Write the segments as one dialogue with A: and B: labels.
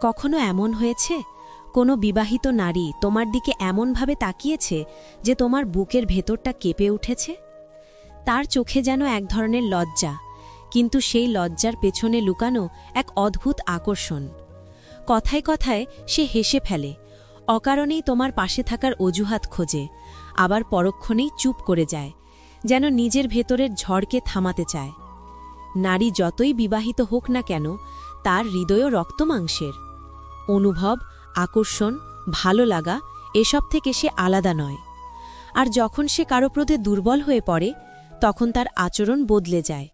A: কখনো এমন হয়েছে কোনো বিবাহিত নারী তোমার দিকে এমনভাবে তাকিয়েছে যে তোমার বুকের ভেতরটা কেঁপে উঠেছে? তার চোখে যেন এক ধরনের লজ্জা, কিন্তু সেই লজ্জার পেছনে লুকানো এক অদ্ভুত আকর্ষণ। কথায় কথায় সে হেসে ফেলে, অকারণেই তোমার পাশে থাকার অজুহাত খোঁজে, আবার পরক্ষণেই চুপ করে যায়, যেন নিজের ভেতরের ঝড়কে থামাতে চায়। নারী যতই বিবাহিত হোক না কেন, তার হৃদয়ও রক্তমাংসের। অনুভব, আকর্ষণ, ভালো লাগা এসব থেকে সে আলাদা নয়। আর যখন সে কারো প্রতি দুর্বল হয়ে পড়ে, তখন তার আচরণ বদলে যায়।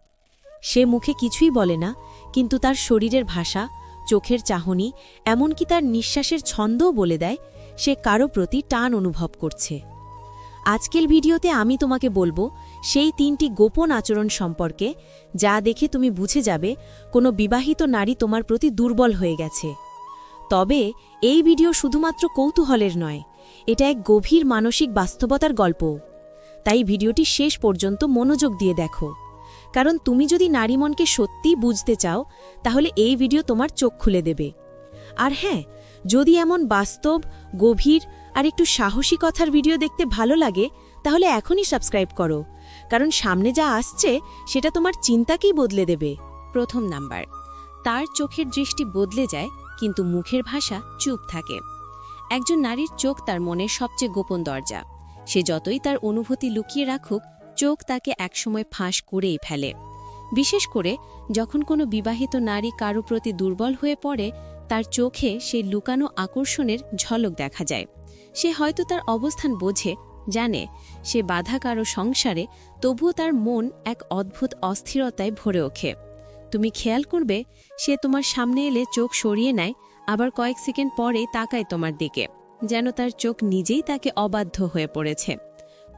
A: সে মুখে কিছুই বলে না, কিন্তু তার শরীরের ভাষা, চোখের চাহনি, এমনকি তার নিঃশ্বাসের ছন্দও বলে দেয় সে কারো প্রতি টান অনুভব করছে। আজকের ভিডিওতে আমি তোমাকে বলবো সেই 3টি গোপন আচরণ সম্পর্কে, যা দেখে তুমি বুঝে যাবে কোনো বিবাহিত নারী তোমার প্রতি দুর্বল হয়ে গেছে। তবে এই ভিডিও শুধুমাত্র কৌতূহলের নয়, এটা এক গভীর মানসিক বাস্তবতার গল্প। তাই ভিডিওটি শেষ পর্যন্ত মনোযোগ দিয়ে দেখো, কারণ তুমি যদি নারী মনকে সত্যিই বুঝতে চাও, তাহলে এই ভিডিও তোমার চোখ খুলে দেবে। আর হ্যাঁ, যদি এমন বাস্তব, গভীর আর একটু সাহসী কথার ভিডিও দেখতে ভালো লাগে, তাহলে এখনই সাবস্ক্রাইব করো, কারণ সামনে যা আসছে সেটা তোমার চিন্তাকেই বদলে দেবে। প্রথম নাম্বার, তার চোখের দৃষ্টি বদলে যায়, কিন্তু মুখের ভাষা চুপ থাকে। একজন নারীর চোখ তার মনের সবচেয়ে গোপন দরজা। সে যতই তার অনুভূতি লুকিয়ে রাখুক, চোখ তাকে একসময় ফাঁস করেই ফেলে। বিশেষ করে যখন কোনো বিবাহিত নারী কারো প্রতি দুর্বল হয়ে পড়ে, তার চোখে সেই লুকানো আকর্ষণের ঝলক দেখা যায়। সে হয়তো তার অবস্থান বোঝে, জানে সে বাধা কারো সংসারে, তবুও তার মন এক অদ্ভুত অস্থিরতায় ভরে ওঠে। তুমি খেয়াল করবে, সে তোমার সামনে এলে চোখ সরিয়ে নেয়, আবার কয়েক সেকেন্ড পরে তাকায় তোমার দিকে, যেন তার চোখ নিজেই তাকে অবাধ্য হয়ে পড়েছে।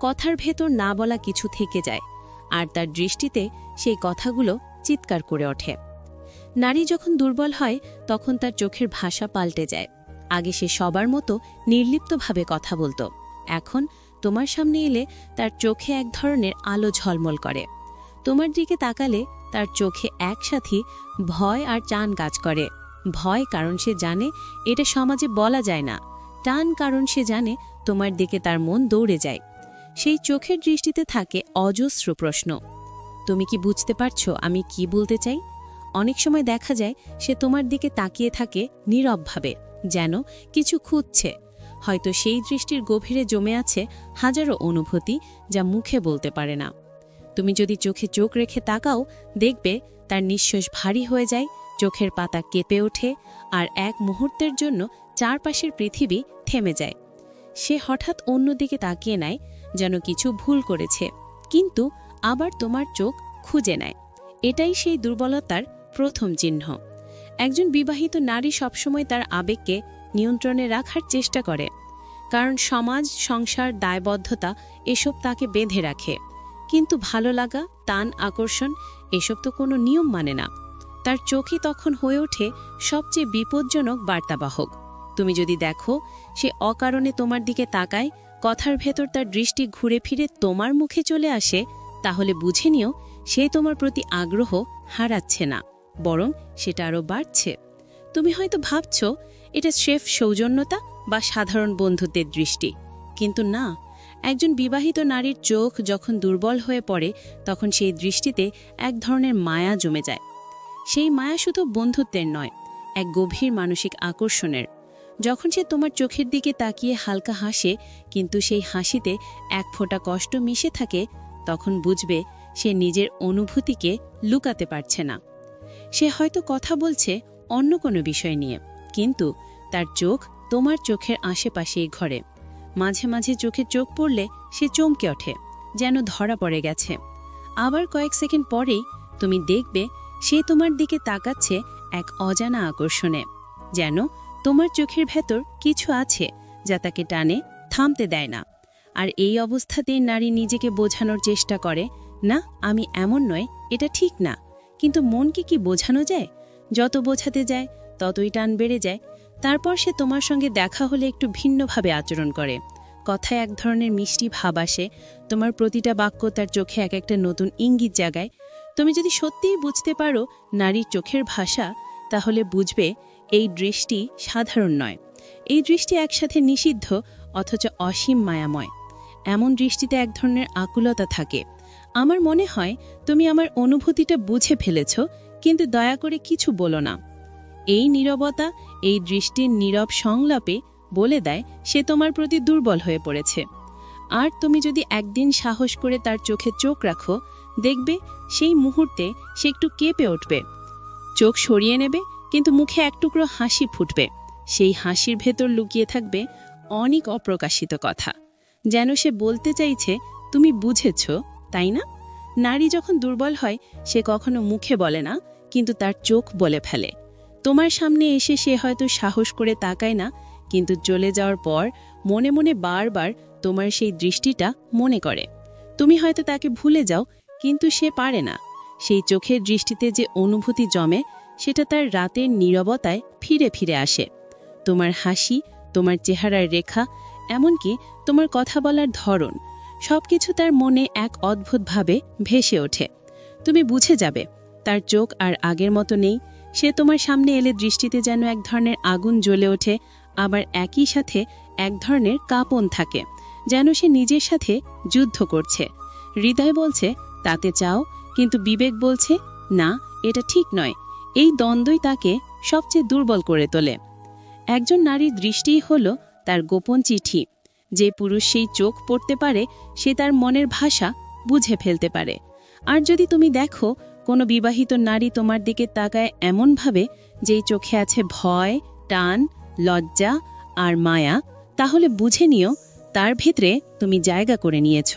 A: কথার ভেতর না বলা কিছু থেকে যায়, আর তার দৃষ্টিতে সেই কথাগুলো চিৎকার করে ওঠে। নারী যখন দুর্বল হয়, তখন তার চোখের ভাষা পাল্টে যায়। আগে সে সবার মতো নির্লিপ্তভাবে কথা বলতো, এখন তোমার সামনে এলে তার চোখে এক ধরনের আলো ঝলমল করে। তোমার দিকে তাকালে তার চোখে একসাথে ভয় আর টান কাজ করে। ভয় কারণ সে জানে এটা সমাজে বলা যায় না, টান কারণ সে জানে তোমার দিকে তার মন দৌড়ে যায়। সেই চোখের দৃষ্টিতে থাকে অজস্র প্রশ্ন। তুমি কি বুঝতে পারছো আমি কি বলতে চাই? অনেক সময় দেখা যায় সে তোমার দিকে তাকিয়ে থাকে নীরবভাবে, যেন কিছু খুঁজছে। হয়তো সেই দৃষ্টির গভীরে জমে আছে হাজারো অনুভূতি, যা মুখে বলতে পারে না। তুমি যদি চোখে চোখ রেখে তাকাও, দেখবে তার নিঃশ্বাস ভারী হয়ে যায়, চোখের পাতা কেঁপে ওঠে, আর এক মুহূর্তের জন্য চারপাশের পৃথিবী থেমে যায়। সে হঠাৎ অন্যদিকে তাকিয়ে নেয়, যেন কিছু ভুল করেছে, কিন্তু আবার তোমার চোখ খুঁজে নেয়। এটাই সেই দুর্বলতার প্রথম চিহ্ন। একজন বিবাহিত নারী সবসময় তার আবেগকে নিয়ন্ত্রণে রাখার চেষ্টা করে, কারণ সমাজ, সংসার, দায়বদ্ধতা এসব তাকে বেঁধে রাখে। কিন্তু ভালো লাগা, টান, আকর্ষণ এসব তো কোনো নিয়ম মানে না। তার চোখই তখন হয়ে ওঠে সবচেয়ে বিপজ্জনক বার্তাবাহক। তুমি যদি দেখো সে অকারণে তোমার দিকে তাকায়, কথার ভেতর তার দৃষ্টি ঘুরে ফিরে তোমার মুখে চলে আসে, তাহলে বুঝে নিও সে তোমার প্রতি আগ্রহ হারাচ্ছে না, বরং সেটা আরও বাড়ছে। তুমি হয়তো ভাবছ এটা স্রেফ সৌজন্যতা বা সাধারণ বন্ধুত্বের দৃষ্টি, কিন্তু না। একজন বিবাহিত নারীর চোখ যখন দুর্বল হয়ে পড়ে, তখন সেই দৃষ্টিতে এক ধরনের মায়া জমে যায়। সেই মায়া শুধু বন্ধুত্বের নয়, এক গভীর মানসিক আকর্ষণের। যখন সে তোমার চোখের দিকে তাকিয়ে হালকা হাসে, কিন্তু সেই হাসিতে এক ফোঁটা কষ্ট মিশে থাকে, তখন বুঝবে সে নিজের অনুভূতিকে লুকাতে পারছে না। সে হয়তো কথা বলছে অন্য কোনো বিষয় নিয়ে, কিন্তু তার চোখ তোমার চোখের আশেপাশেই ঘরে। মাঝে মাঝে চোখে চোখ পড়লে সে চমকে ওঠে, যেন ধরা পড়ে গেছে। আবার কয়েক সেকেন্ড পরেই তুমি দেখবে সে তোমার দিকে তাকাচ্ছে এক অজানা আকর্ষণে, যেন তোমার চোখের ভেতর কিছু আছে যা তাকে টানে, থামতে দেয় না। আর এই অবস্থাতেই নারী নিজেকে বোঝানোর চেষ্টা করে, না আমি এমন নয়, এটা ঠিক না। কিন্তু মনকে কি বোঝানো যায়? যত বোঝাতে যায় ততই টান বেড়ে যায়। তারপর সে তোমার সঙ্গে দেখা হলে একটু ভিন্নভাবে আচরণ করে। কথায় এক ধরনের মিষ্টি ভাব আসে, তোমার প্রতিটা বাক্য তার চোখে এক একটা নতুন ইঙ্গিত জাগায়। তুমি যদি সত্যিই বুঝতে পারো নারীর চোখের ভাষা, তাহলে বুঝবে
B: এই দৃষ্টি সাধারণ নয়। এই দৃষ্টি একসাথে নিষিদ্ধ অথচ অসীম মায়াময়। এমন দৃষ্টিতে এক ধরনের আকুলতা থাকে। আমার মনে হয় তুমি আমার অনুভূতিটা বুঝে ফেলেছ, কিন্তু দয়া করে কিছু বলো না। এই নীরবতা, এই দৃষ্টির নীরব সংলাপে বলে দেয় সে তোমার প্রতি দুর্বল হয়ে পড়েছে। আর তুমি যদি একদিন সাহস করে তার চোখে চোখ রাখো, দেখবে সেই মুহূর্তে সে একটু কেঁপে উঠবে, চোখ সরিয়ে নেবে, কিন্তু মুখে এক টুকরো হাসি ফুটবে। সেই হাসির ভেতর লুকিয়ে থাকবে অনেক অপ্রকাশিত কথা, যেন সে বলতে চাইছে তুমি বুঝেছ, তাই না? নারী যখন দুর্বল হয় সে কখনো মুখে বলে না, কিন্তু তার চোখ বলে ফেলে। তোমার সামনে এসে সে হয়তো সাহস করে তাকায় না, কিন্তু চলে যাওয়ার পর মনে মনে বারবার তোমার সেই দৃষ্টিটা মনে করে। তুমি হয়তো তাকে ভুলে যাও, কিন্তু সে পারে না। সেই চোখের দৃষ্টিতে যে অনুভূতি জমে, সেটা তার রাতের নীরবতায় ফিরে ফিরে আসে। তোমার হাসি, তোমার চেহারার রেখা, এমনকি তোমার কথা বলার ধরন, সবকিছু তার মনে এক অদ্ভুতভাবে ভেসে ওঠে। তুমি বুঝে যাবে তার চোখ আর আগের মতো নেই। সে তোমার সামনে এলে দৃষ্টিতে যেন এক ধরনের আগুন জ্বলে ওঠে, আবার একই সাথে এক ধরনের কাঁপন থাকে, যেন সে নিজের সাথে যুদ্ধ করছে। হৃদয় বলছে তাতে চাও, কিন্তু বিবেক বলছে না, এটা ঠিক নয়। এই দ্বন্দ্বই তাকে সবচেয়ে দুর্বল করে তোলে। একজন নারীর দৃষ্টিই হল তার গোপন চিঠি। যে পুরুষ সেই চোখ পড়তে পারে, সে তার মনের ভাষা বুঝে ফেলতে পারে। আর যদি তুমি দেখো কোনো বিবাহিত নারী তোমার দিকে তাকায় এমনভাবে যেই চোখে আছে ভয়, টান, লজ্জা আর মায়া, তাহলে বুঝে নিও তার ভেতরে তুমি জায়গা করে নিয়েছ।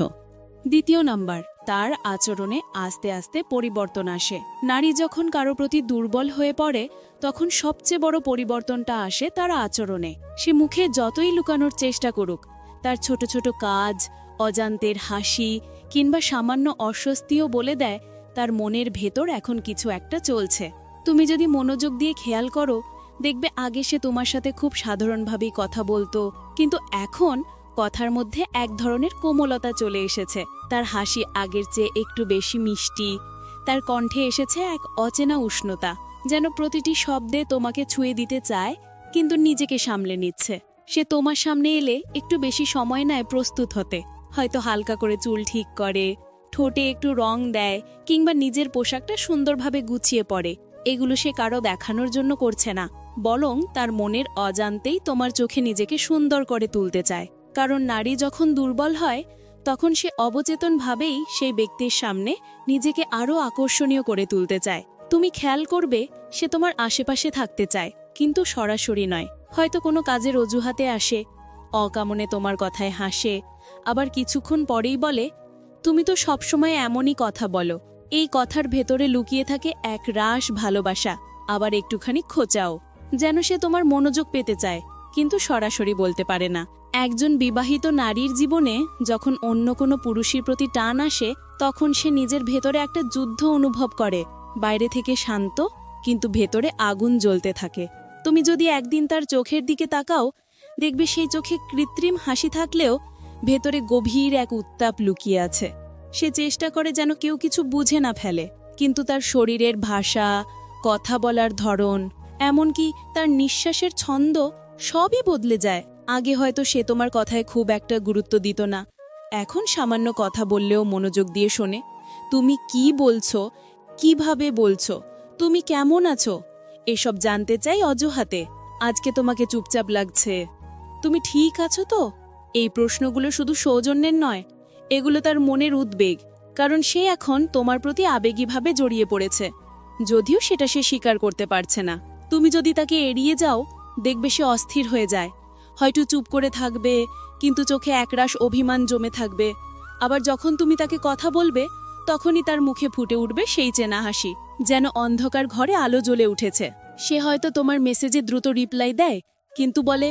C: দ্বিতীয় নাম্বার, তার আচরণে আস্তে আস্তে পরিবর্তন আসে। নারী যখন কারো প্রতি দুর্বল হয়ে পড়ে, তখন সবচেয়ে বড় পরিবর্তনটা আসে তার আচরণে। সে মুখে যতই লুকানোর চেষ্টা করুক, তার ছোট ছোট কাজ, অজান্তের হাসি কিংবা সামান্য অস্বস্তিও বলে দেয় তার মনের ভেতর এখন কিছু একটা চলছে। তুমি যদি মনোযোগ দিয়ে খেয়াল করো, দেখবে আগে সে তোমার সাথে খুব সাধারণভাবেই কথা বলতো, কিন্তু এখন কথার মধ্যে এক ধরনের কোমলতা চলে এসেছে। তার হাসি আগের চেয়ে একটু বেশি মিষ্টি, তার কণ্ঠে এসেছে এক অচেনা উষ্ণতা, যেন প্রতিটি শব্দে তোমাকে ছুঁয়ে দিতে চায়, কিন্তু নিজেকে সামলে নিচ্ছে। সে তোমার সামনে এলে একটু বেশি সময় নেয় প্রস্তুত হতে, হয়তো হালকা করে চুল ঠিক করে, ঠোঁটে একটু রং দেয়, কিংবা নিজের পোশাকটা সুন্দরভাবে গুছিয়ে পড়ে। এগুলো সে কারো দেখানোর জন্য করছে না, বরং তার মনের অজান্তেই তোমার চোখে নিজেকে সুন্দর করে তুলতে চায়। কারণ নারী যখন দুর্বল হয়, তখন সে অবচেতনভাবেই সেই ব্যক্তির সামনে নিজেকে আরও আকর্ষণীয় করে তুলতে চায়। তুমি খেয়াল করবে সে তোমার আশেপাশে থাকতে চায়, কিন্তু সরাসরি নয়। হয়তো কোনো কাজের অজুহাতে আসে, অকামনে তোমার কথায় হাসে, আবার কিছুক্ষণ পরেই বলে তুমি তো সবসময় এমনই কথা বলো। এই কথার ভেতরে লুকিয়ে থাকে এক রাশ ভালোবাসা, আবার একটুখানি খোঁচাও, যেন সে তোমার মনোযোগ পেতে চায়, কিন্তু সরাসরি বলতে পারে না। একজন বিবাহিত নারীর জীবনে যখন অন্য কোনো পুরুষের প্রতি টান আসে, তখন সে নিজের ভেতরে একটা যুদ্ধ অনুভব করে। বাইরে থেকে শান্ত, কিন্তু ভেতরে আগুন জ্বলতে থাকে। তুমি যদি একদিন তার চোখের দিকে তাকাও, দেখবে সেই চোখে কৃত্রিম হাসি থাকলেও ভেতরে গভীর এক উত্তাপ লুকিয়ে আছে। সে চেষ্টা করে যেন কেউ কিছু বুঝে না ফেলে, কিন্তু তার শরীরের ভাষা, কথা বলার ধরন, এমনকি তার নিঃশ্বাসের ছন্দ সবই বদলে যায়। আগে হয়তো সে তোমার কথায় খুব একটা গুরুত্ব দিত না, এখন সামান্য কথা বললেও মনোযোগ দিয়ে শোনে। তুমি কি বলছো, কিভাবে বলছো, তুমি কেমন আছো, এসব জানতে চাই অজুহাতে। আজকে তোমাকে চুপচাপ লাগছে, তুমি ঠিক আছো তো? এই প্রশ্নগুলো শুধু সৌজন্যের নয়, এগুলো তার মনের উদ্বেগ, কারণ সে এখন তোমার প্রতি আবেগীভাবে জড়িয়ে পড়েছে, যদিও সেটা সে স্বীকার করতে পারছে না। তুমি যদি তাকে এড়িয়ে যাও, দেখবে সে অস্থির হয়ে যায়, হয়তো চুপ করে থাকবে, কিন্তু চোখে একরাশ অভিমান জমে থাকবে। আবার যখন তুমি তাকে কথা বলবে, তখনই তার মুখে ফুটে উঠবে সেই চেনা হাসি, যেন অন্ধকার ঘরে আলো জ্বলে উঠেছে। সে হয়তো তোমার মেসেজে দ্রুত রিপ্লাই দেয়, কিন্তু বলে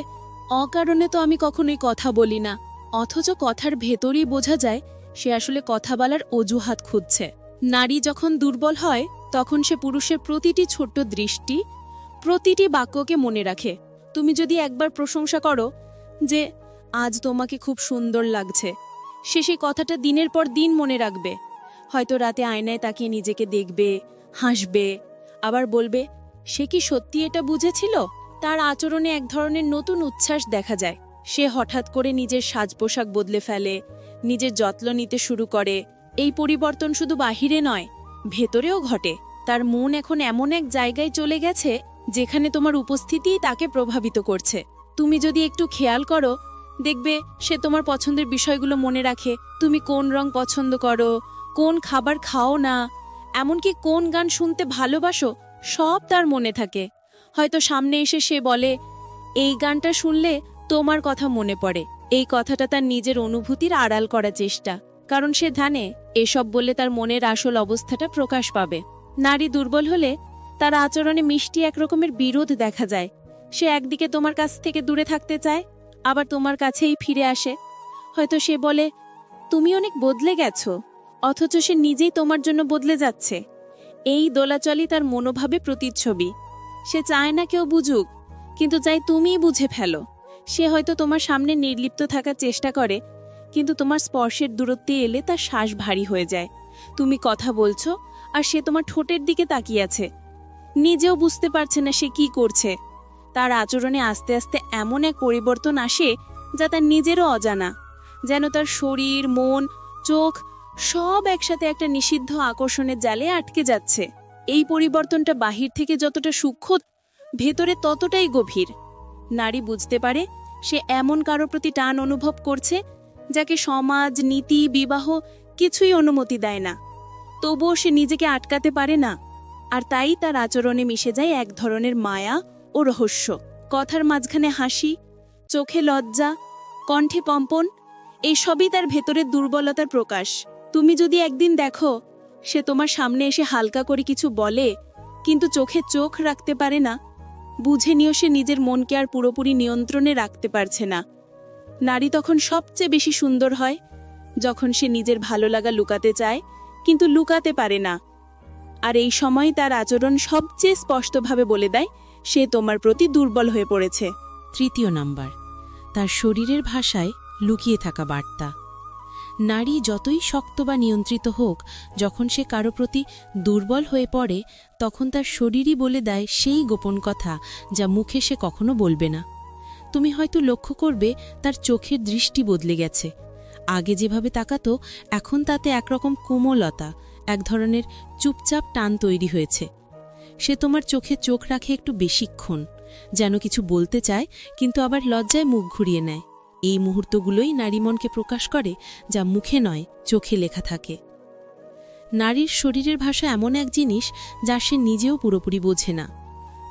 C: অকারণে তো আমি কখনোই কথা বলি না, অথচ কথার ভেতরই বোঝা যায় সে আসলে কথা বলার অজুহাত খুঁজছে। নারী যখন দুর্বল হয়, তখন সে পুরুষের প্রতিটি ছোট্ট দৃষ্টি, প্রতিটি বাক্যকে মনে রাখে। তুমি যদি একবার প্রশংসা করো যে আজ তোমাকে খুব সুন্দর লাগছে, সে সেই কথাটা দিনের পর দিন মনে রাখবে। হয়তো রাতে আয়নায় তাকিয়ে নিজেকে দেখবে, হাসবে, আবার বলবে সে কি সত্যি এটা বুঝেছিল? তার আচরণে এক ধরনের নতুন উচ্ছ্বাস দেখা যায়। সে হঠাৎ করে নিজের সাজ পোশাক বদলে ফেলে, নিজের যত্ন নিতে শুরু করে। এই পরিবর্তন শুধু বাহিরে নয়, ভেতরেও ঘটে। তার মন এখন এমন এক জায়গায় চলে গেছে যেখানে তোমার উপস্থিতিই তাকে প্রভাবিত করছে। তুমি যদি একটু খেয়াল করো, দেখবে সে তোমার পছন্দের বিষয়গুলো মনে রাখে। তুমি কোন রং পছন্দ করো, কোন খাবার খাও না, এমনকি কোন গান শুনতে ভালোবাসো, সব তার মনে থাকে। হয়তো সামনে এসে সে বলে, এই গানটা শুনলে তোমার কথা মনে পড়ে। এই কথাটা তার নিজের অনুভূতির আড়াল করার চেষ্টা, কারণ সে জানে এসব বললে তার মনের আসল অবস্থাটা প্রকাশ পাবে। নারী দুর্বল হলে তার আচরণে মিষ্টি এক রকমের বিরোধ দেখা যায়। সে একদিকে তোমার কাছ থেকে দূরে থাকতে চায়, আবার তোমার কাছেই ফিরে আসে। হয়তো সে বলে, তুমি অনেক বদলে গেছো, অথচ সে নিজেই তোমার জন্য বদলে যাচ্ছে। এই দোলাচলই তার মনোভাবে প্রতিচ্ছবি। সে চায় না কেউ বুঝুক, কিন্তু চাই তুমিই বুঝে ফেলো। সে হয়তো তোমার সামনে নির্লিপ্ত থাকার চেষ্টা করে, কিন্তু তোমার স্পর্শের দূরত্বে এলে তার শ্বাস ভারী হয়ে যায়। তুমি কথা বলছো আর সে তোমার ঠোঁটের দিকে তাকিয়ে আছে, নিজেও বুঝতে পারছে না সে কি করছে। তার আচরণে আস্তে আস্তে এমন এক পরিবর্তন আসে যা তার নিজেরও অজানা, যেন তার শরীর, মন, চোখ সব একসাথে একটা নিষিদ্ধ আকর্ষণের জালে আটকে যাচ্ছে। এই পরিবর্তনটা বাহির থেকে যতটা সূক্ষ্ম, ভেতরে ততটাই গভীর। নারী বুঝতে পারে সে এমন কারো প্রতি টান অনুভব করছে যাকে সমাজ, নীতি, বিবাহ কিছুই অনুমতি দেয় না। তবুও সে নিজেকে আটকাতে পারে না, আর তাই তার আচরণে মিশে যায় এক ধরনের মায়া ও রহস্য। কথার মাঝখানে হাসি, চোখে লজ্জা, কণ্ঠে কম্পন, এই সবই তার ভেতরের দুর্বলতার প্রকাশ। তুমি যদি একদিন দেখো সে তোমার সামনে এসে হালকা করে কিছু বলে, কিন্তু চোখে চোখ রাখতে পারে না, বুঝে নিও সে নিজের মনকে আর পুরোপুরি নিয়ন্ত্রণে রাখতে পারছে না। নারী তখন সবচেয়ে বেশি সুন্দর হয় যখন সে নিজের ভালো লাগা লুকাতে চায়, কিন্তু লুকাতে পারে না। আর এই সময় তার আচরণ সবচেয়ে স্পষ্টভাবে বলে দেয় সে তোমার প্রতি দুর্বল হয়ে পড়েছে।
A: 3 নাম্বার, তার শরীরের ভাষায় লুকিয়ে থাকা বার্তা। নারী যতই শক্ত বা নিয়ন্ত্রিত হোক, যখন সে কারো প্রতি দুর্বল হয়ে পড়ে, তখন তার শরীরই বলে দেয় সেই গোপন কথা যা মুখে সে কখনো বলবে না। তুমি হয়তো লক্ষ্য করবে তার চোখের দৃষ্টি বদলে গেছে। আগে যেভাবে তাকাতো, এখন তাতে একরকম কোমলতা, এক ধরনের চুপচাপ টান তৈরি হয়েছে। সে তোমার চোখে চোখ রাখে একটু বেশিক্ষণ, যেন কিছু বলতে চায়, কিন্তু আবার লজ্জায় মুখ ঘুরিয়ে নেয়। এই মুহূর্তগুলোই নারী মনকে প্রকাশ করে, যা মুখে নয়, চোখে লেখা থাকে। নারীর শরীরের ভাষা এমন এক জিনিস যা সে নিজেও পুরোপুরি বোঝে না।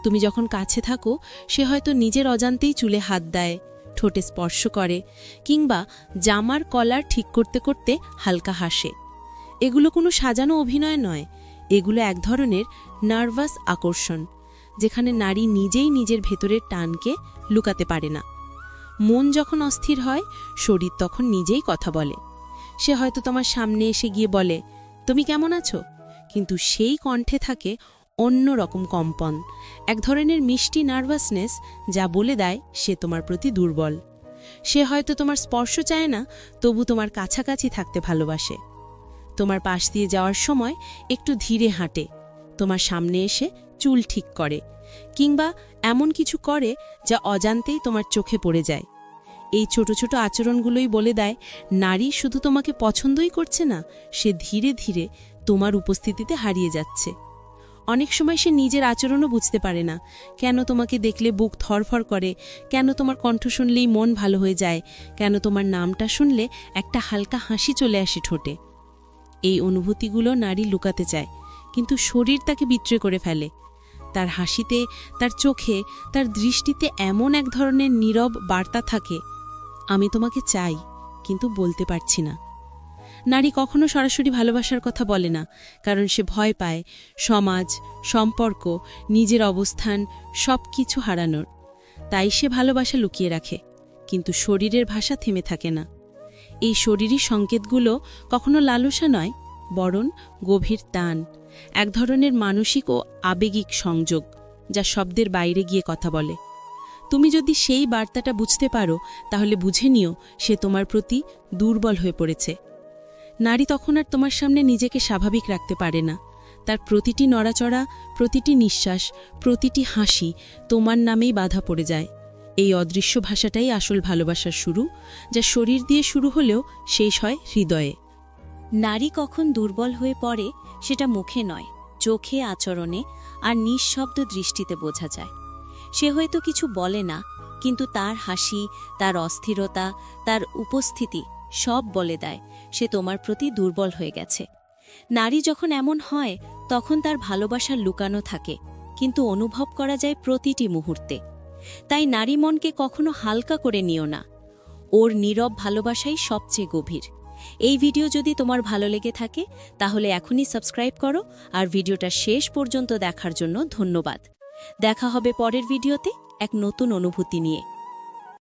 A: তুমি যখন কাছে থাকো, সে হয়তো নিজের অজান্তেই চুলে হাত দেয়, ঠোঁটে স্পর্শ করে, কিংবা জামার কলার ঠিক করতে করতে হালকা হাসে। এগুলো কোনো সাজানো অভিনয় নয়, এগুলো এক ধরনের নার্ভাস আকর্ষণ, যেখানে নারী নিজেই নিজের ভেতরের টানকে লুকাতে পারে না। মন যখন অস্থির হয়, শরীর তখন নিজেই কথা বলে। সে হয়তো তোমার সামনে এসে গিয়ে বলে, তুমি কেমন আছো? কিন্তু সেই কণ্ঠে থাকে অন্য রকম কম্পন, এক ধরনের মিষ্টি নার্ভাসনেস, যা বলে দেয় সে তোমার প্রতি দুর্বল। সে হয়তো তোমার স্পর্শ চায় না, তবু তোমার কাছাকাছি থাকতে ভালোবাসে। তোমার পাশ দিয়ে যাওয়ার সময় একটু ধীরে হাঁটে, তোমার সামনে এসে চুল ঠিক করে, কিংবা এমন কিছু করে যা অজান্তেই তোমার চোখে পড়ে যায়। এই ছোট ছোট আচরণগুলোই বলে দেয় নারী শুধু তোমাকে পছন্দই করছে না, সে ধীরে ধীরে তোমার উপস্থিতিতে হারিয়ে যাচ্ছে। অনেক সময় সে নিজের আচরণও বুঝতে পারে না, কেন তোমাকে দেখলে বুক থরফর করে, কেন তোমার কণ্ঠ শুনলেই মন ভালো হয়ে যায়, কেন তোমার নামটা শুনলে একটা হালকা হাসি চলে আসে ঠোঁটে। এই অনুভূতিগুলো নারী লুকাতে চায়, কিন্তু শরীর তাকে বিচ্ছুর করে ফেলে। তার হাসিতে, তার চোখে, তার দৃষ্টিতে এমন এক ধরনের নীরব বার্তা থাকে, আমি তোমাকে চাই, কিন্তু বলতে পারছি না। নারী কখনো সরাসরি ভালোবাসার কথা বলে না, কারণ সে ভয় পায় সমাজ, সম্পর্ক, নিজের অবস্থান সব কিছু হারানোর। তাই সে ভালোবাসা লুকিয়ে রাখে, কিন্তু শরীরের ভাষা থেমে থাকে না। এই শরীরী সংকেতগুলো কখনো লালসা নয়, বরং গভীর টান, এক ধরনের মানসিক ও আবেগিক সংযোগ, যা শব্দের বাইরে গিয়ে কথা বলে। তুমি যদি সেই বার্তাটা বুঝতে পারো, তাহলে বুঝে নিও সে তোমার প্রতি দুর্বল হয়ে পড়েছে। নারী তখন আর তোমার সামনে নিজেকে স্বাভাবিক রাখতে পারে না,
B: তার প্রতিটি নড়াচড়া, প্রতিটি নিঃশ্বাস, প্রতিটি হাসি তোমার নামেই বাধা পড়ে যায়। এই অদৃশ্য ভাষাটাই আসল ভালোবাসার শুরু, যা শরীর দিয়ে শুরু হলেও শেষ হয় হৃদয়ে।
A: নারী কখন দুর্বল হয়ে পড়ে সেটা মুখে নয়, চোখে, আচরণে আর নিঃশব্দ দৃষ্টিতে বোঝা যায়। সে হয়তো কিছু বলে না, কিন্তু তার হাসি, তার অস্থিরতা, তার উপস্থিতি সব বলে দেয় সে তোমার প্রতি দুর্বল হয়ে গেছে। নারী যখন এমন হয় তখন তার ভালোবাসা লুকানো থাকে, কিন্তু অনুভব করা যায় প্রতিটি মুহূর্তে। তাই নারী মনকে কখনো হালকা করে নিও না, ওর নীরব ভালোবাসাই সবচেয়ে গভীর। এই ভিডিও যদি তোমার ভালো লেগে থাকে তাহলে এখনই সাবস্ক্রাইব করো, আর ভিডিওটা শেষ পর্যন্ত দেখার জন্য ধন্যবাদ। দেখা হবে পরের ভিডিওতে এক নতুন অনুভূতি নিয়ে।